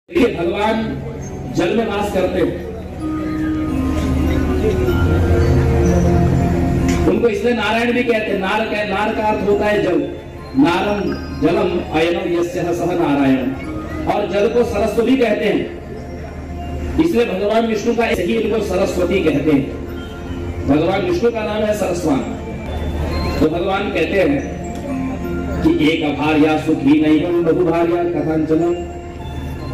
देखिए, भगवान जल में वास करते हैं, उनको इसलिए नारायण भी कहते हैं। नार का अर्थ होता है जल। नारम जलम अयनम यस्यः सह नारायण। और जल को सरस्वती कहते हैं, इसलिए भगवान विष्णु का ही इनको सरस्वती कहते हैं। भगवान विष्णु का नाम है सरस्वान। तो भगवान कहते हैं कि एक अभार्या सुखी नहीं बहुभार्या कथंचन।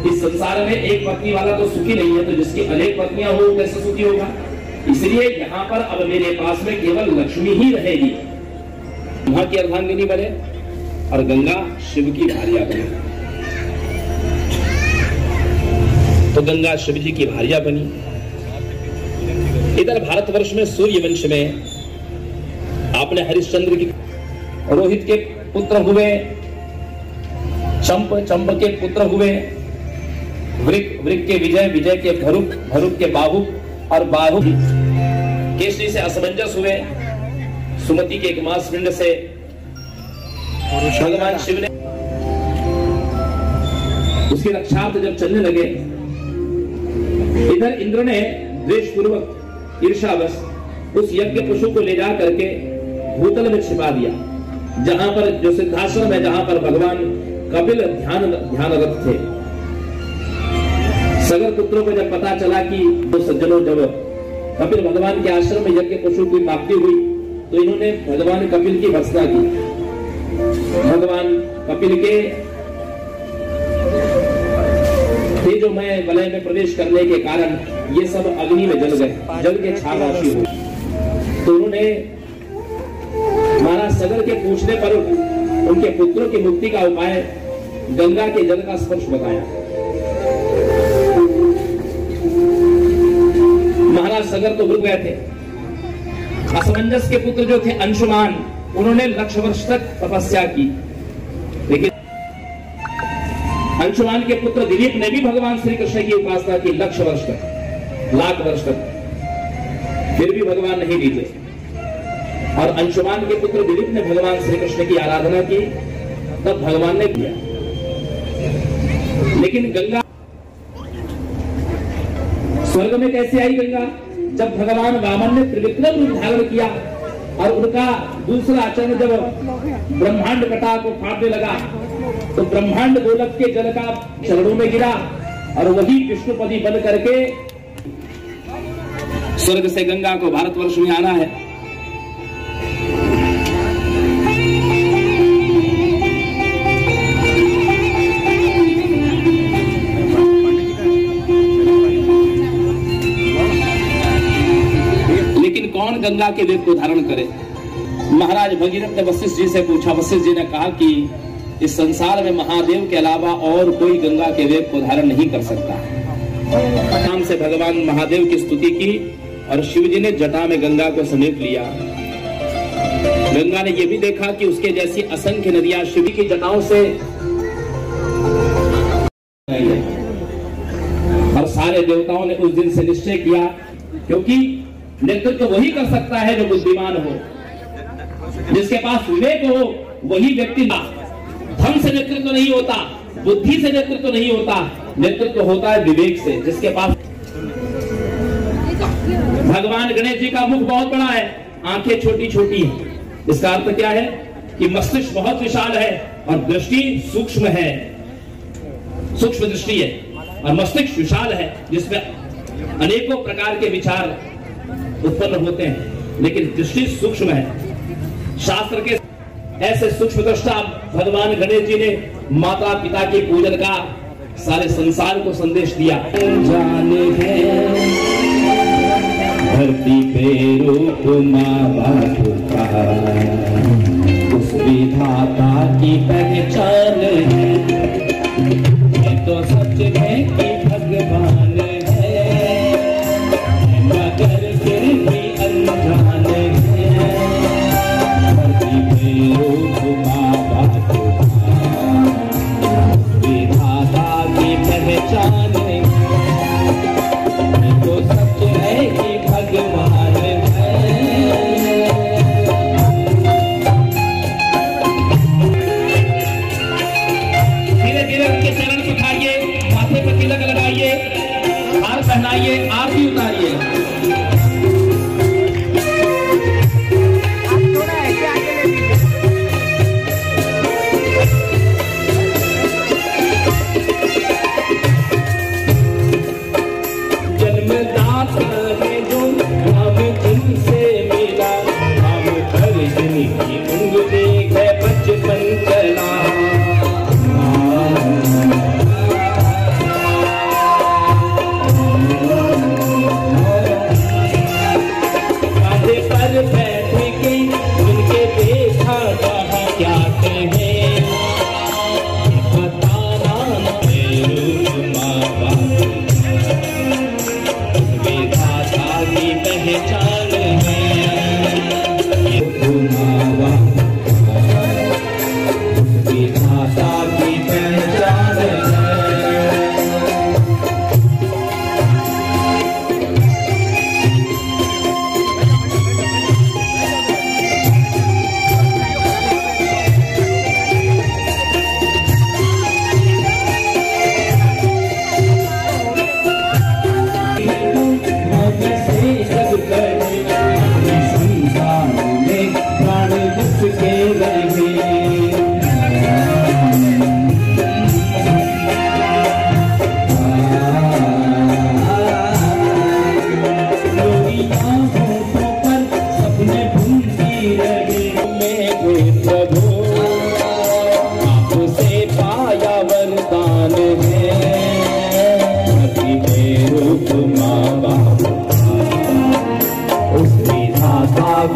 इस संसार में एक पत्नी वाला तो सुखी नहीं है, तो जिसकी अनेक पत्नियां हो कैसे सुखी होगा। इसलिए यहाँ पर अब मेरे पास में केवल लक्ष्मी ही रहेगी। वहां की अर्धांगिनी बने और गंगा शिव की भार्या बने। तो गंगा शिव जी की भार्या बनी। इधर भारतवर्ष में सूर्यवंश में आपने हरिश्चंद्र की रोहित के पुत्र हुए, चंप के पुत्र हुए, वृक के विजय के भरुक के बाहु और बाहु केसरी से असमंजस हुए। सुमति के एक मास पिंड से भगवान शिव ने उसकी रक्षार्थ जब चलने लगे, इधर इंद्र ने द्वेषपूर्वक ईर्ष्यावश उस यज्ञ पशु को ले जा करके भूतल में छिपा दिया, जहां पर जो सिद्धाश्रम है, जहां पर भगवान कपिल ध्यानरत थे। सगर पुत्रों को जब पता चला कि दो सज्जनों जब कपिल भगवान के आश्रम में यज्ञ पशु की प्राप्ति हुई, तो इन्होंने भगवान कपिल की भर्त्सना की। भगवान कपिल के तेजोमय वलय में प्रवेश करने के कारण ये सब अग्नि में जल गए, जल के छाल राशि हुई। तो उन्होंने महाराज सगर के पूछने पर उनके पुत्रों की मुक्ति का उपाय गंगा के जल का स्पर्श बताया। महाराज सगर तो रुक गए थे। असमंजस के पुत्र जो थे अंशुमान, उन्होंने लक्ष वर्ष तक तपस्या की, लेकिन अंशुमान के पुत्र दिलीप ने भी भगवान श्री कृष्ण की उपासना की लक्ष वर्ष तक, लाख वर्ष तक, फिर भी भगवान नहीं जीते। और अंशुमान के पुत्र दिलीप ने भगवान श्री कृष्ण की आराधना की, तब भगवान ने किया। लेकिन गंगा स्वर्ग में कैसे आई गंगा? जब भगवान वामन ने त्रिविक्रम रूप धारण किया और उनका दूसरा आचरण जब ब्रह्मांड कटा को फाड़ने लगा, तो ब्रह्मांड गोलक के जल का चरणों में गिरा और वही विष्णुपदी बन करके स्वर्ग से गंगा को भारतवर्ष में आना है। लेकिन कौन गंगा के वेग को धारण करे? महाराज भगीरथ ने वशिष्ठ जी से पूछा। वशिष्ठ जी ने कहा कि इस संसार में महादेव के अलावा और कोई गंगा के वेग को धारण नहीं कर सकता। नाम से भगवान महादेव की स्तुति की और शिव जी ने जटा में गंगा को समेट लिया। गंगा ने यह भी देखा कि उसके जैसी असंख्य नदियां शिव की जटाओं से, और सारे देवताओं ने उस दिन से निश्चय किया, क्योंकि नेतृत्व तो वही कर सकता है जो बुद्धिमान हो, जिसके पास विवेक हो, वही व्यक्ति। धन से नेतृत्व नहीं होता, बुद्धि से नेतृत्व नहीं होता, नेतृत्व होता है विवेक से, जिसके पास। भगवान गणेश जी का मुख बहुत बड़ा है, आंखें छोटी छोटी हैं। इसका अर्थ क्या है कि मस्तिष्क बहुत विशाल है और दृष्टि सूक्ष्म है, सूक्ष्म दृष्टि है, और मस्तिष्क विशाल है, जिसमें अनेकों प्रकार के विचार उत्पन्न होते हैं, लेकिन दृष्टि सूक्ष्म है। शास्त्र के ऐसे सूक्ष्म दृष्टा भगवान गणेश जी ने माता पिता के पूजन का सारे संसार को संदेश दिया। जाने धरती पे रूप माँ बाप का, उस विधाता की पहचान है, ये तो सच है कि भगवान है, मगर फिर भी अनजान है। धरती पे रूप माँ बाप का, विधाता की पहचान है, ये तो सच है कि भगवान है। धीरे धीरे उनके चरण उठाइए, माथे पर तिलक लगाइए, हार पहनाइए, आरती उतारिए। जन्मदाता है जो हम तुमसे मिला, हम हर दिन की उंगली है बचपन चला। कांधे पर बैठ के उनके देखा जहाँ क्या कहे, बताना मेरू माँ बाप विधाता की पहचान है। विधाता की पहचान है।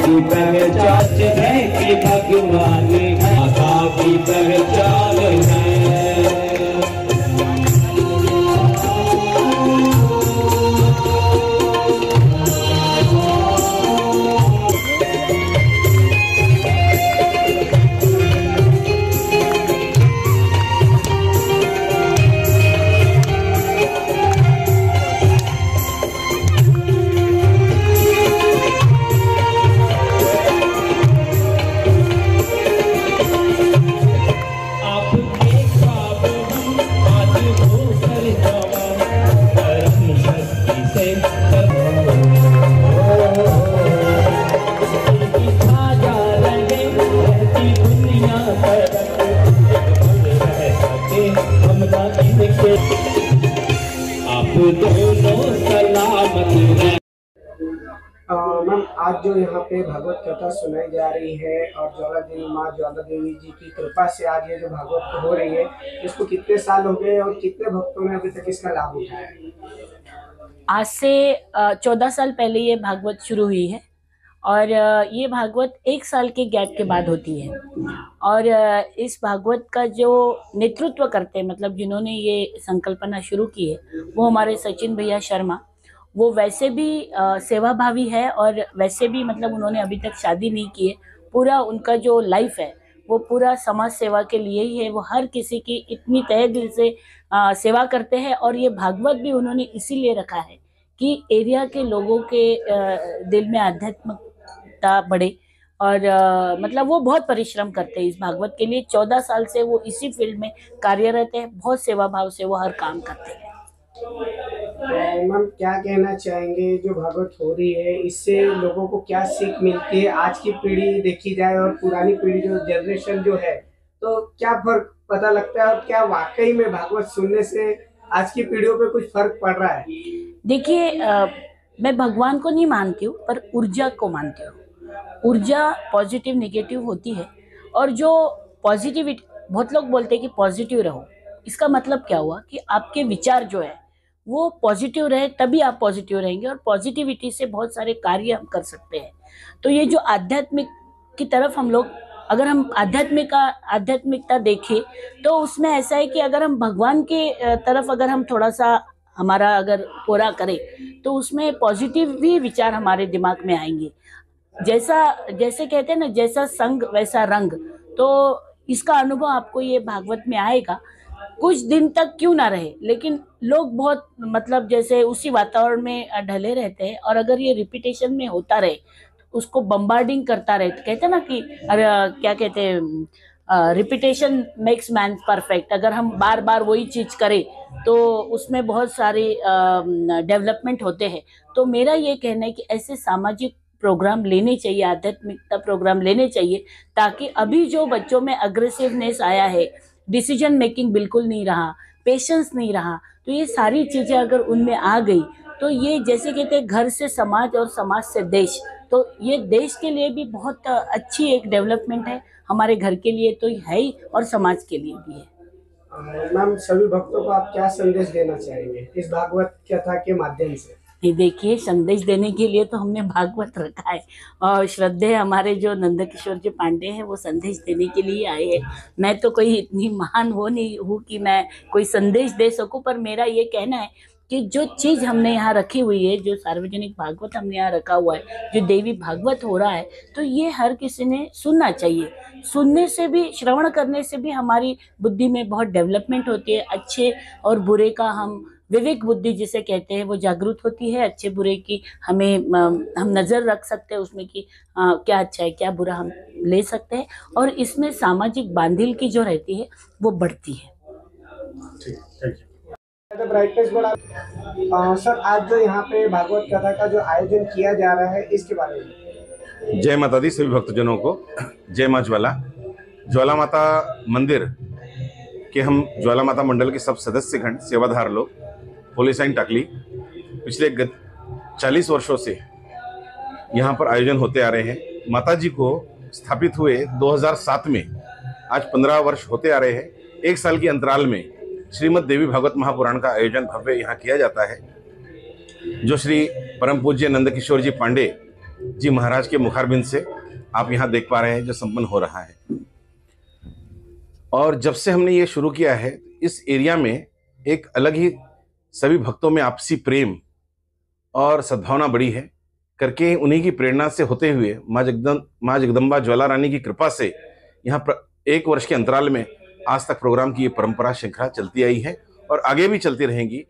की पहचान है कि भगवान माता की पहचान है। मैम, आज जो यहाँ पे भागवत कथा सुनाई जा रही है और ज्वाला देवी माँ ज्वाला देवी जी की कृपा से आज ये जो भागवत हो रही है, इसको कितने साल हो गए और कितने भक्तों ने अभी तक इसका लाभ उठाया है? आज से 14 साल पहले ये भागवत शुरू हुई है और ये भागवत 1 साल के गैप के बाद होती है। और इस भागवत का जो नेतृत्व करते हैं, मतलब जिन्होंने ये संकल्पना शुरू की है, वो हमारे सचिन भैया शर्मा। वो वैसे भी सेवाभावी है और वैसे भी मतलब उन्होंने अभी तक शादी नहीं की है। पूरा उनका जो लाइफ है वो पूरा समाज सेवा के लिए ही है। वो हर किसी की इतनी तहे दिल से सेवा करते हैं और ये भागवत भी उन्होंने इसीलिए रखा है कि एरिया के लोगों के दिल में आध्यात्मिकता बढ़े। और मतलब वो बहुत परिश्रम करते हैं इस भागवत के लिए। 14 साल से वो इसी फील्ड में कार्यरत है। बहुत सेवा भाव से वो हर काम करते हैं। मैम, क्या कहना चाहेंगे जो भागवत हो रही है, इससे लोगों को क्या सीख मिलती है? आज की पीढ़ी देखी जाए और पुरानी पीढ़ी जो जनरेशन जो है, तो क्या फर्क पता लगता है और क्या वाकई में भागवत सुनने से आज की पीढ़ियों पे कुछ फर्क पड़ रहा है? देखिए, मैं भगवान को नहीं मानती हूँ पर ऊर्जा को मानती हूँ। ऊर्जा पॉजिटिव नेगेटिव होती है और जो पॉजिटिविटी, बहुत लोग बोलते हैं कि पॉजिटिव रहो। इसका मतलब क्या हुआ कि आपके विचार जो है वो पॉजिटिव रहे, तभी आप पॉजिटिव रहेंगे और पॉजिटिविटी से बहुत सारे कार्य हम कर सकते हैं। तो ये जो आध्यात्मिक की तरफ हम लोग, अगर हम आध्यात्मिकता देखें तो उसमें ऐसा है कि अगर हम भगवान के तरफ अगर हम थोड़ा सा हमारा अगर पूरा करें तो उसमें पॉजिटिव भी विचार हमारे दिमाग में आएंगे। जैसे कहते हैं ना, जैसा संग वैसा रंग। तो इसका अनुभव आपको ये भागवत में आएगा। कुछ दिन तक क्यों ना रहे, लेकिन लोग बहुत मतलब जैसे उसी वातावरण में ढले रहते हैं और अगर ये रिपीटेशन में होता रहे, उसको बम्बार्डिंग करता रहे, तो कहते हैं ना कि अरे क्या कहते हैं, रिपीटेशन मेक्स मैन परफेक्ट। अगर हम बार बार वही चीज़ करें तो उसमें बहुत सारे डेवलपमेंट होते हैं। तो मेरा ये कहना है कि ऐसे सामाजिक प्रोग्राम लेने चाहिए, आध्यात्मिकता प्रोग्राम लेने चाहिए, ताकि अभी जो बच्चों में अग्रेसिवनेस आया है, डिसीजन मेकिंग बिल्कुल नहीं रहा, पेशेंस नहीं रहा, तो ये सारी चीज़ें अगर उनमें आ गई तो ये जैसे कहते हैं घर से समाज और समाज से देश, तो ये देश के लिए भी बहुत अच्छी एक डेवलपमेंट है, हमारे घर के लिए तो है ही और समाज के लिए भी है। मैम, सभी भक्तों को आप क्या संदेश देना चाहेंगे इस भागवत कथा के माध्यम से? ये देखिए, संदेश देने के लिए तो हमने भागवत रखा है और श्रद्धेय हमारे जो नंदकिशोर जी पांडे हैं वो संदेश देने के लिए आए हैं। मैं तो कोई इतनी महान वो नहीं हूँ कि मैं कोई संदेश दे सकूं, पर मेरा ये कहना है कि जो चीज़ हमने यहाँ रखी हुई है, जो सार्वजनिक भागवत हमने यहाँ रखा हुआ है, जो देवी भागवत हो रहा है, तो ये हर किसी ने सुनना चाहिए। सुनने से भी, श्रवण करने से भी हमारी बुद्धि में बहुत डेवलपमेंट होती है। अच्छे और बुरे का हम विवेक बुद्धि जिसे कहते हैं वो जागृत होती है। अच्छे बुरे की हमें हम नज़र रख सकते हैं उसमें कि क्या अच्छा है क्या बुरा हम ले सकते हैं, और इसमें सामाजिक बांधिल की जो रहती है वो बढ़ती है। ब्राइटनेस बढ़ा। सर, आज जो यहाँ पे भागवत कथा का जो आयोजन किया जा रहा है इसके बारे में। जय माता दी सभी भक्तजनों को। जय माँ ज्वाला। ज्वाला माता मंदिर के हम ज्वाला माता मंडल के सब सदस्यगण, सेवाधार लोग, पुलिस लाइन टाकली पिछले 40 वर्षों से यहाँ पर आयोजन होते आ रहे हैं। माता जी को स्थापित हुए 2007 में, आज 15 वर्ष होते आ रहे हैं। 1 साल के अंतराल में श्रीमद् देवी भागवत महापुराण का आयोजन भव्य यहाँ किया जाता है, जो श्री परम पूज्य नंदकिशोर जी पांडे जी महाराज के मुखारबिंद से आप यहाँ देख पा रहे हैं जो संपन्न हो रहा है। और जब से हमने ये शुरू किया है, इस एरिया में एक अलग ही सभी भक्तों में आपसी प्रेम और सद्भावना बढ़ी है करके, उन्हीं की प्रेरणा से होते हुए माँ जगदम्बा ज्वाला रानी की कृपा से यहाँ 1 वर्ष के अंतराल में आज तक प्रोग्राम की ये परंपरा श्रृंखला चलती आई है और आगे भी चलती रहेंगी।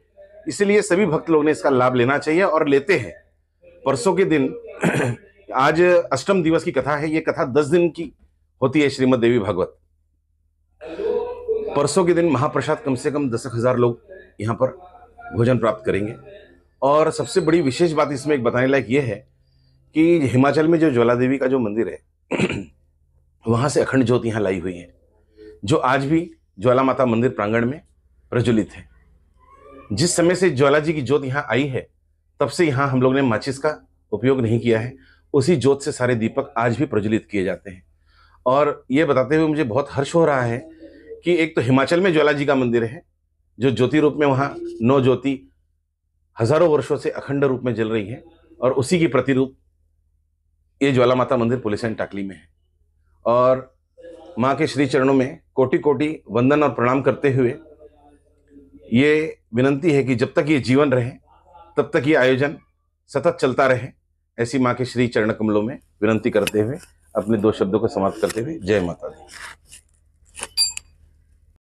इसलिए सभी भक्त लोग ने इसका लाभ लेना चाहिए और लेते हैं। परसों के दिन आज अष्टम दिवस की कथा है। ये कथा 10 दिन की होती है श्रीमद् देवी भागवत। परसों के दिन महाप्रसाद कम से कम 10,000 लोग यहाँ पर भोजन प्राप्त करेंगे। और सबसे बड़ी विशेष बात इसमें एक बताने लायक ये है कि हिमाचल में जो ज्वाला देवी का जो मंदिर है वहाँ से अखंड ज्योत यहाँ लाई हुई है, जो आज भी ज्वाला माता मंदिर प्रांगण में प्रज्वलित है। जिस समय से ज्वाला जी की ज्योत यहाँ आई है तब से यहाँ हम लोग ने माचिस का उपयोग नहीं किया है। उसी ज्योत से सारे दीपक आज भी प्रज्वलित किए जाते हैं। और ये बताते हुए मुझे बहुत हर्ष हो रहा है कि एक तो हिमाचल में ज्वाला जी का मंदिर है, जो ज्योति रूप में वहाँ 9 ज्योति हजारों वर्षों से अखंड रूप में जल रही है, और उसी की प्रतिरूप ये ज्वाला माता मंदिर पुलिस लाइन टाकली में है। और माँ के श्री चरणों में कोटि कोटि वंदन और प्रणाम करते हुए ये विनंती है कि जब तक ये जीवन रहे तब तक ये आयोजन सतत चलता रहे, ऐसी माँ के श्री चरण कमलों में विनंती करते हुए अपने 2 शब्दों को समाप्त करते हुए जय माता दी।